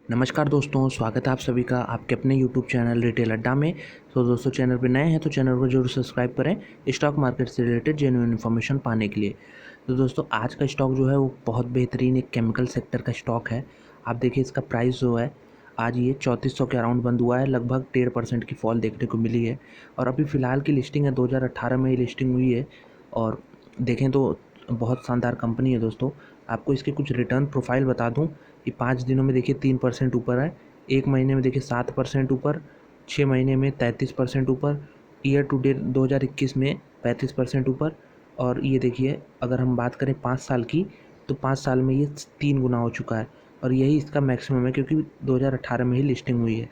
नमस्कार दोस्तों, स्वागत है आप सभी का आपके अपने यूट्यूब चैनल रिटेल अड्डा में। तो दोस्तों, चैनल पे नए हैं तो चैनल को जरूर सब्सक्राइब करें स्टॉक मार्केट से रिलेटेड जेन्युइन इन्फॉर्मेशन पाने के लिए। तो दोस्तों, आज का स्टॉक जो है वो बहुत बेहतरीन एक केमिकल सेक्टर का स्टॉक है। आप देखिए इसका प्राइस जो है आज ये 3400 के अराउंड बंद हुआ है, लगभग 1.5% की फॉल देखने को मिली है। और अभी फ़िलहाल की लिस्टिंग है 2018 में ही लिस्टिंग हुई है। और देखें तो बहुत शानदार कंपनी है दोस्तों। आपको इसके कुछ रिटर्न प्रोफाइल बता दूं कि 5 दिनों में देखिए 3% ऊपर है, 1 महीने में देखिए 7% ऊपर, 6 महीने में 33% ऊपर, ईयर टू डेट 2021 में 35% ऊपर। और ये देखिए अगर हम बात करें 5 साल की, तो 5 साल में ये 3 गुना हो चुका है। और यही इसका मैक्सिमम है क्योंकि 2018 में ही लिस्टिंग हुई है।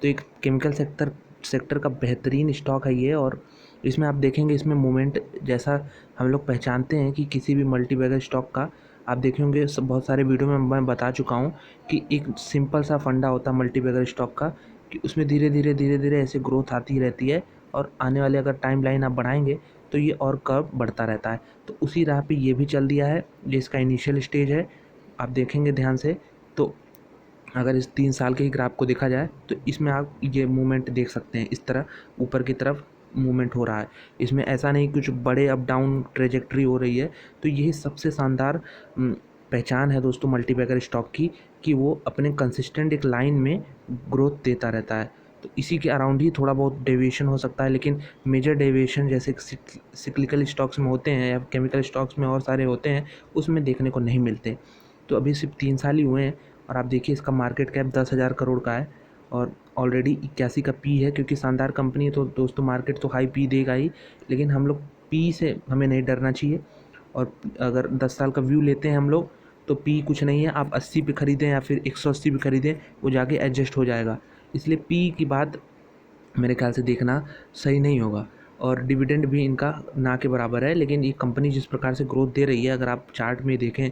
तो एक केमिकल सेक्टर का बेहतरीन स्टॉक है ये। और इसमें आप देखेंगे इसमें मूवमेंट जैसा हम लोग पहचानते हैं कि किसी भी मल्टीबैगर स्टॉक का, आप देखे होंगे बहुत सारे वीडियो में मैं बता चुका हूँ कि एक सिंपल सा फंडा होता है मल्टीबैगर स्टॉक का, कि उसमें धीरे धीरे ऐसे ग्रोथ आती रहती है। और आने वाले अगर टाइम लाइन आप बढ़ाएंगे तो ये और कर्व बढ़ता रहता है। तो उसी राह पे ये भी चल दिया है। ये इसका इनिशियल स्टेज है। आप देखेंगे ध्यान से तो अगर इस 3 साल के ही ग्राफ को देखा जाए तो इसमें आप ये मूवमेंट देख सकते हैं, इस तरह ऊपर की तरफ मूवमेंट हो रहा है। इसमें ऐसा नहीं कुछ बड़े अप डाउन ट्रेजेक्ट्री हो रही है। तो यही सबसे शानदार पहचान है दोस्तों मल्टीबैगर स्टॉक की, कि वो अपने कंसिस्टेंट एक लाइन में ग्रोथ देता रहता है। तो इसी के अराउंड ही थोड़ा बहुत डेविएशन हो सकता है, लेकिन मेजर डेविएशन जैसे सिक्लिकल स्टॉक्स में होते हैं या केमिकल स्टॉक्स में और सारे होते हैं, उसमें देखने को नहीं मिलते। तो अभी सिर्फ 3 साल ही हुए हैं और आप देखिए इसका मार्केट कैप 10,000 करोड़ का है और ऑलरेडी 81 का पी है। क्योंकि शानदार कंपनी है तो दोस्तों मार्केट तो हाई पी देगा ही, लेकिन हम लोग पी से हमें नहीं डरना चाहिए। और अगर 10 साल का व्यू लेते हैं हम लोग, तो पी कुछ नहीं है। आप 80 पे ख़रीदें या फिर 180 पे ख़रीदें, वो जाके एडजस्ट हो जाएगा। इसलिए पी की बात मेरे ख्याल से देखना सही नहीं होगा। और डिविडेंड भी इनका ना के बराबर है, लेकिन ये कंपनी जिस प्रकार से ग्रोथ दे रही है, अगर आप चार्ट में देखें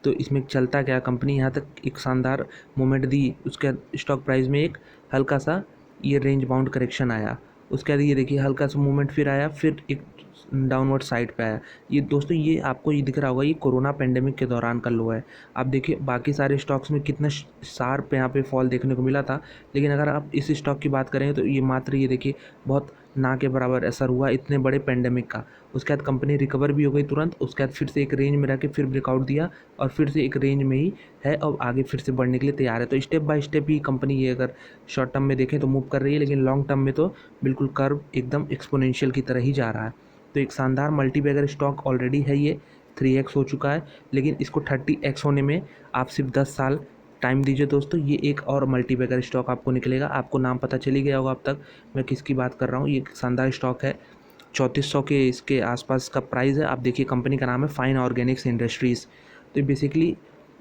तो इसमें चलता क्या, कंपनी यहाँ तक एक शानदार मोमेंट दी, उसके स्टॉक प्राइस में एक हल्का सा ये रेंज बाउंड करेक्शन आया, उसके बाद ये देखिए हल्का सा मूवमेंट फिर आया, फिर एक डाउनवर्ड साइड पे आया। ये दोस्तों ये आपको ये दिख रहा होगा, ये कोरोना पेंडेमिक के दौरान का लो है। आप देखिए बाकी सारे स्टॉक्स में कितना शार्प यहाँ पे फॉल देखने को मिला था, लेकिन अगर आप इस स्टॉक की बात करें तो ये मात्र ये देखिए बहुत ना के बराबर असर हुआ इतने बड़े पेंडेमिक का। उसके बाद कंपनी रिकवर भी हो गई तुरंत, उसके बाद फिर से एक रेंज में रह के फिर ब्रेकआउट दिया और फिर से एक रेंज में ही है और आगे फिर से बढ़ने के लिए तैयार है। तो step by step he company ये अगर शॉर्ट टर्म में देखें तो मूव कर रही है, लेकिन लॉन्ग टर्म में तो बिल्कुल कर्व एकदम एक्सपोनेंशियल की तरह ही जा रहा है। तो एक शानदार मल्टीबैगर स्टॉक ऑलरेडी है ये, 3x हो चुका है, लेकिन इसको 30x होने में आप सिर्फ 10 साल टाइम दीजिए दोस्तों। ये एक और मल्टीबैगर स्टॉक आपको निकलेगा। आपको नाम पता चल ही गया होगा अब तक मैं किसकी बात कर रहा हूँ। ये एक शानदार स्टॉक है, 3400 के इसके आसपास का प्राइस है। आप देखिए कंपनी का नाम है फाइन ऑर्गेनिक्स इंडस्ट्रीज़। तो बेसिकली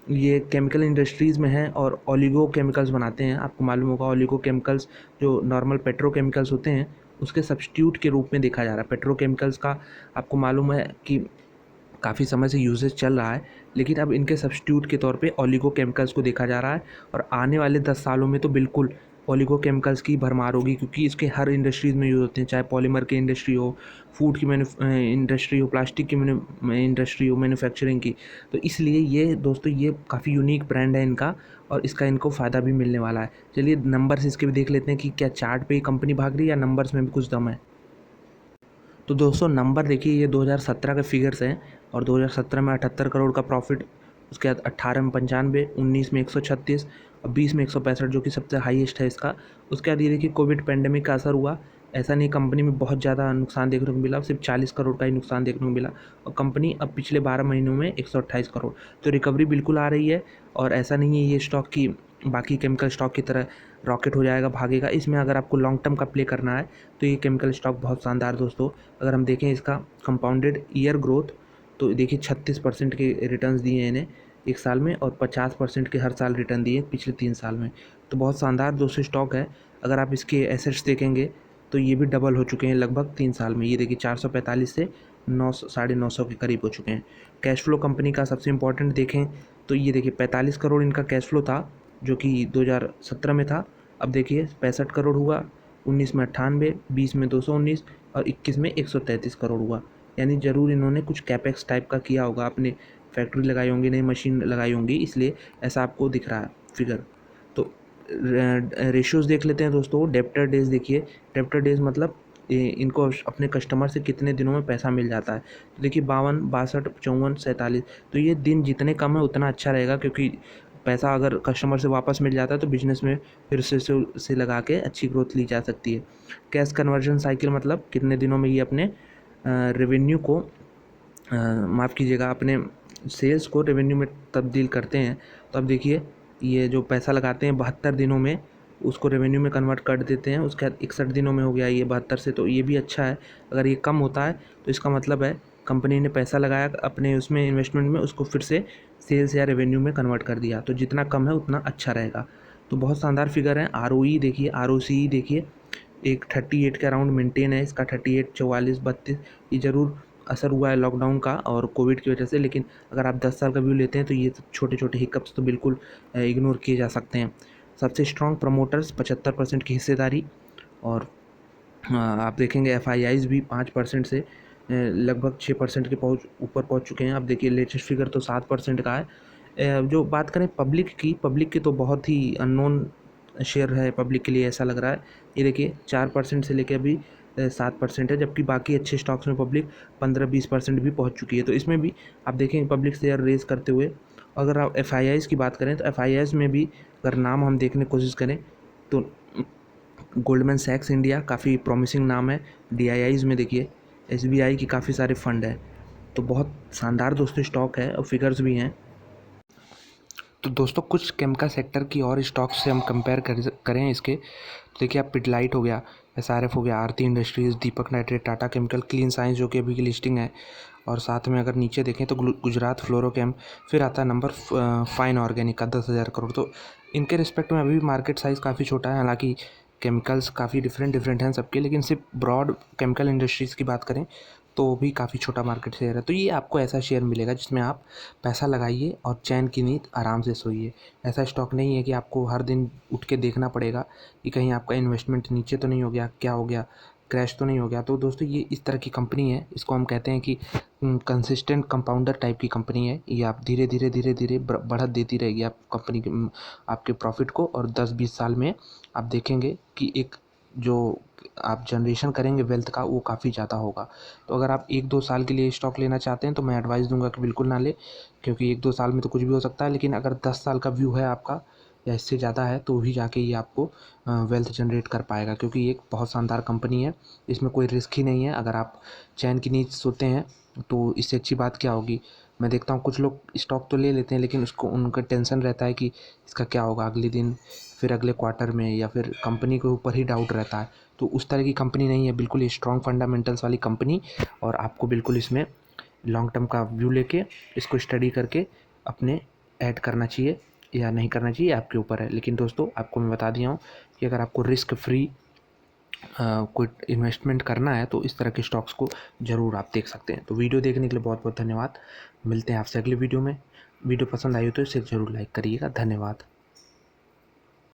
ये केमिकल इंडस्ट्रीज़ में है और ओलिगो केमिकल्स बनाते हैं। आपको मालूम होगा ओलिगो केमिकल्स जो नॉर्मल पेट्रोकेमिकल्स होते हैं उसके सब्स्टिट्यूट के रूप में देखा जा रहा है। पेट्रोकेमिकल्स का आपको मालूम है कि काफ़ी समय से यूजेज चल रहा है, लेकिन अब इनके सब्स्टिट्यूट के तौर पे ओलिगो केमिकल्स को देखा जा रहा है। और आने वाले 10 सालों में तो बिल्कुल ओलिगो केमिकल्स की भरमार होगी, क्योंकि इसके हर इंडस्ट्रीज़ में यूज़ होते हैं, चाहे पॉलीमर की इंडस्ट्री हो, फूड की इंडस्ट्री हो, प्लास्टिक की इंडस्ट्री हो, मैन्युफैक्चरिंग की। तो इसलिए ये दोस्तों ये काफ़ी यूनिक ब्रांड है इनका और इसका इनको फ़ायदा भी मिलने वाला है। चलिए नंबर्स इसके भी देख लेते हैं कि क्या चार्ट पे ही कंपनी भाग रही है या नंबर्स में भी कुछ दम है। तो दोस्तों नंबर देखिए ये 2017 के फिगर्स हैं और 2017 में 78 करोड़ का प्रॉफिट, उसके बाद 18 में 95, 19 में 136 और 20 में 165 जो कि सबसे हाईएस्ट है इसका। उसके बाद ये देखिए कोविड पेंडेमिक का असर हुआ। ऐसा नहीं कंपनी में बहुत ज़्यादा नुकसान देखने को मिला, सिर्फ 40 करोड़ का ही नुकसान देखने को मिला। और कंपनी अब पिछले 12 महीनों में 128 करोड़, तो रिकवरी बिल्कुल आ रही है। और ऐसा नहीं है ये स्टॉक की बाकी केमिकल स्टॉक की तरह रॉकेट हो जाएगा, भागेगा। इसमें अगर आपको लॉन्ग टर्म का प्ले करना है तो ये केमिकल स्टॉक बहुत शानदार दोस्तों। अगर हम देखें इसका कंपाउंडेड ईयर ग्रोथ, तो देखिए 36% के रिटर्न्स दिए हैं इन्हें एक साल में और 50% के हर साल रिटर्न दिए पिछले 3 साल में। तो बहुत शानदार दोस्तों स्टॉक है। अगर आप इसके एसेट्स देखेंगे तो ये भी डबल हो चुके हैं लगभग 3 साल में। ये देखिए 445 से 900 950 के करीब हो चुके हैं। कैश फ्लो कंपनी का सबसे इंपॉर्टेंट देखें तो ये देखिए 45 करोड़ इनका कैश फ्लो था, जो कि 2017 में था। अब देखिए 65 करोड़ हुआ, 19 में 98, 20 में 219 और 21 में 133 करोड़ हुआ। यानी ज़रूर इन्होंने कुछ कैपेक्स टाइप का किया होगा, अपने फैक्ट्री लगाई होंगी, नई मशीन लगाई होंगी, इसलिए ऐसा आपको दिख रहा है फिगर। तो रेशियोज़ देख लेते हैं दोस्तों। डेब्टर डेज देखिए, डेब्टर डेज मतलब इनको अपने कस्टमर से कितने दिनों में पैसा मिल जाता है। तो देखिए 52, 62, 54, 47, तो ये दिन जितने कम है उतना अच्छा रहेगा, क्योंकि पैसा अगर कस्टमर से वापस मिल जाता है तो बिजनेस में फिर से लगा के अच्छी ग्रोथ ली जा सकती है। कैश कन्वर्जन साइकिल मतलब कितने दिनों में ये अपने रेवेन्यू को माफ़ कीजिएगा, अपने सेल्स को रेवेन्यू में तब्दील करते हैं। तो अब देखिए ये जो पैसा लगाते हैं 72 दिनों में, उसको रेवेन्यू में कन्वर्ट कर देते हैं, उसके बाद 61 दिनों में हो गया ये 72 से, तो ये भी अच्छा है। अगर ये कम होता है तो इसका मतलब है कंपनी ने पैसा लगाया अपने उसमें इन्वेस्टमेंट में, उसको फिर से सेल्स या रेवेन्यू में कन्वर्ट कर दिया। तो जितना कम है उतना अच्छा रहेगा। तो बहुत शानदार फिगर है। ROE देखिए, ROCE देखिए, एक 38 के अराउंड मेंटेन है इसका। 38, 44, 32, ये ज़रूर असर हुआ है लॉकडाउन का और कोविड की वजह से, लेकिन अगर आप 10 साल का व्यू लेते हैं तो ये छोटे छोटे हिकअप्स तो बिल्कुल इग्नोर किए जा सकते हैं। सबसे स्ट्रॉन्ग प्रमोटर्स 75% की हिस्सेदारी, और आप देखेंगे FIIs भी 5% से लगभग 6% के ऊपर पहुंच चुके हैं। अब देखिए लेटेस्ट फिगर तो 7% का है। जो बात करें पब्लिक की तो बहुत ही अननोन शेयर है पब्लिक के लिए, ऐसा लग रहा है। ये देखिए 4% से लेकर अभी 7% है, जबकि बाकी अच्छे स्टॉक्स में पब्लिक 15-20% भी पहुंच चुकी है। तो इसमें भी आप देखेंगे पब्लिक शेयर रेज करते हुए। अगर आप FIIs की बात करें तो FIIs में भी अगर नाम हम देखने की कोशिश करें तो गोल्डमैन सैक्स इंडिया काफ़ी प्रॉमिसिंग नाम है। DIIs में देखिए SBI की काफ़ी सारे फंड है। तो बहुत शानदार दोस्तों स्टॉक है और फिगर्स भी हैं। तो दोस्तों कुछ केमिकल सेक्टर की और स्टॉक्स से हम कंपेयर करें इसके, तो देखिए आप पिडलाइट हो गया, SRF हो गया, Aarti Industries, Deepak Nitrite, Tata Chemical, Clean Science जो कि अभी की लिस्टिंग है, और साथ में अगर नीचे देखें तो गुजरात फ्लोरोकेम, फिर आता है नंबर फाइन ऑर्गेनिक का 10,000 करोड़। तो इनके रिस्पेक्ट में अभी भी मार्केट साइज़ काफ़ी छोटा है। हालांकि केमिकल्स काफ़ी डिफरेंट हैं सबके, लेकिन सिर्फ ब्रॉड केमिकल इंडस्ट्रीज़ की बात करें तो भी काफ़ी छोटा मार्केट शेयर है। तो ये आपको ऐसा शेयर मिलेगा जिसमें आप पैसा लगाइए और चैन की नींद आराम से सोइए। ऐसा स्टॉक नहीं है कि आपको हर दिन उठ के देखना पड़ेगा कि कहीं आपका इन्वेस्टमेंट नीचे तो नहीं हो गया, क्या हो गया, क्रैश तो नहीं हो गया। तो दोस्तों ये इस तरह की कंपनी है, इसको हम कहते हैं कि कंसिस्टेंट कंपाउंडर टाइप की कंपनी है। ये आप धीरे धीरे बढ़त देती रहेगी आप कंपनी के आपके प्रॉफिट को, और 10-20 साल में आप देखेंगे कि एक जो आप जनरेशन करेंगे वेल्थ का वो काफ़ी ज़्यादा होगा। तो अगर आप 1-2 साल के लिए स्टॉक लेना चाहते हैं तो मैं एडवाइस दूंगा कि बिल्कुल ना ले, क्योंकि 1-2 साल में तो कुछ भी हो सकता है। लेकिन अगर 10 साल का व्यू है आपका या इससे ज़्यादा है तो भी जाके ये आपको वेल्थ जनरेट कर पाएगा, क्योंकि ये एक बहुत शानदार कंपनी है। इसमें कोई रिस्क ही नहीं है। अगर आप चैन की नींद सोते हैं तो इससे अच्छी बात क्या होगी। मैं देखता हूँ कुछ लोग स्टॉक तो ले लेते हैं लेकिन उसको उनका टेंशन रहता है कि इसका क्या होगा अगले दिन, फिर अगले क्वार्टर में, या फिर कंपनी के ऊपर ही डाउट रहता है। तो उस तरह की कंपनी नहीं है, बिल्कुल ये स्ट्रॉन्ग फंडामेंटल्स वाली कंपनी, और आपको बिल्कुल इसमें लॉन्ग टर्म का व्यू लेके इसको स्टडी करके अपने ऐड करना चाहिए या नहीं करना चाहिए, आपके ऊपर है। लेकिन दोस्तों आपको मैं बता दिया हूँ कि अगर आपको रिस्क फ्री कोई इन्वेस्टमेंट करना है तो इस तरह के स्टॉक्स को ज़रूर आप देख सकते हैं। तो वीडियो देखने के लिए बहुत बहुत धन्यवाद। मिलते हैं आपसे अगले वीडियो में। वीडियो पसंद आई हो तो इसे ज़रूर लाइक करिएगा। धन्यवाद।